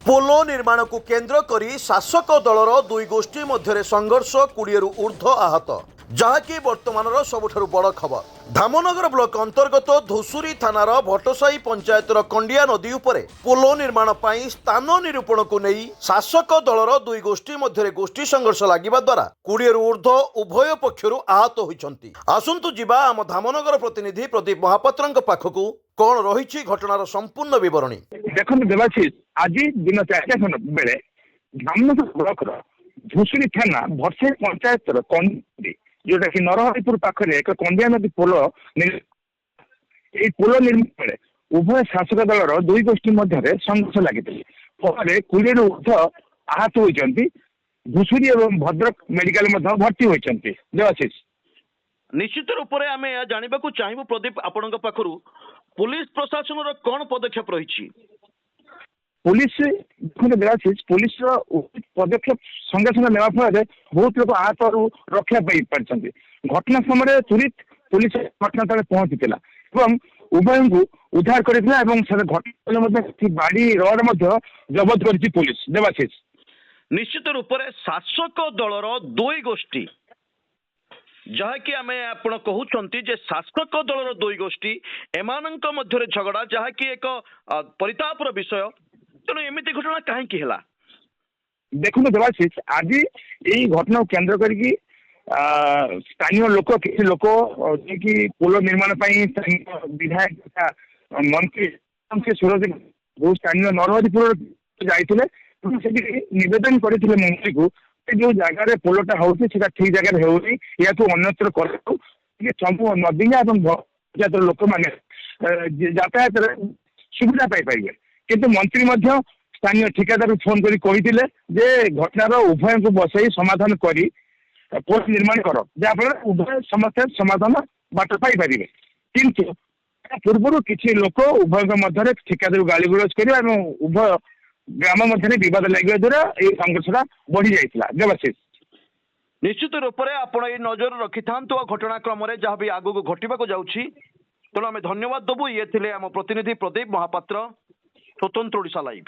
पोलो निर्माण को केन्द्र करी शासक दलर दुई गोष्ठी मध्य संघर्ष 20 रु ऊर्ध्व आहत जहाँकि वर्तमान सबुठारु बड़ खबर। धामनगर ब्लॉक अंतर्गत धुसुरी थानार भट्टसाही पंचायतर कंडिया नदी उपरे पोलो निर्माण पाई स्थान निरूपण को नहीं शासक दलर दुई गोष्ठी मध्य गोष्ठी संघर्ष लागिबा द्वारा 20 रु ऊर्ध्व उभय पक्षरु आहत होइछंती। आसंतु जिबा आम धामनगर प्रतिनिधि प्रदीप महापात्रଙ୍କ पाखकु कौन रही घटनार संपूर्ण विवरणी। देखो देवाशीष आज दिन 4टा बेले धामनगर ब्लॉक धुसुरी थाना भट्टसाही पंचायतर कंडी जोटा कि नरहरिपुर पाखरे एक कंडिया नदी पोल पोल निर्माण बेले उभय शासक दलर दुई गोष्ठी मध्य संघर्ष लगी फल 20 रु ऊर्ध्व आहत होती धुसुरी और भद्रक मेडिकल भर्ती होती। देवाशीष निश्चित रूप से आम जानवा चाहबू प्रदीप आपण पाखु पुलिस प्रशासन कौन पदक्षेप रही पुलिस देवाशीष पुलिस पदक्षेप संगे संगे नेवा फल बहुत लोग आहत रक्षा पाई घटना समय तुरंत पुलिस घटनास्थल पहुंची उभय को उद्धार करता बाड़ी रड जबत कर पुलिस। देवाशीष निश्चित रूप से शासक दलर दुई गोष्ठी जहाँकि आम आपण कहते जे शासक दलर दुई गोष्ठी एमानंक मध्य झगड़ा जहाँकि एक परितापर विषय तेणु एमती घटना कहीं है। देखो देवाशीष आज यही घटना केन्द्र करके स्थानीय लोक किसी लोक कि पोल निर्माण विधायक तथा मंत्री सूरज जो स्थानीय नरहरिपुर जाते नवेदन करते मंत्री को जो जगार पोलटा हो ठीक जगह होनी या अन्यत्र कर सब नदीया और लोक मैंने यातायात सुविधा पाई किंतु मंत्री स्थानीय ठिकादार फोन कर घटनार उभय को बसई समाधान कर पोल निर्माण कर जहाँफल उभय समस्या समाधान बाट पाई किंतु पूर्व किसी लोक उभय मध्य ठिकादार गाली गुलज कर उभय ग्राम मध्य बद लगे द्वारा ये संघर्षटा बढ़ी जाता। देवाशीष निश्चित रूप से आप नजर रखि था घटनाक्रम जहाँ भी आगू घटवा जाऊँगी तेणु आम धन्यवाद देवु। ये थे आम प्रतिनिधि प्रदीप महापात्र स्वतंत्र ओडिशा लाइव।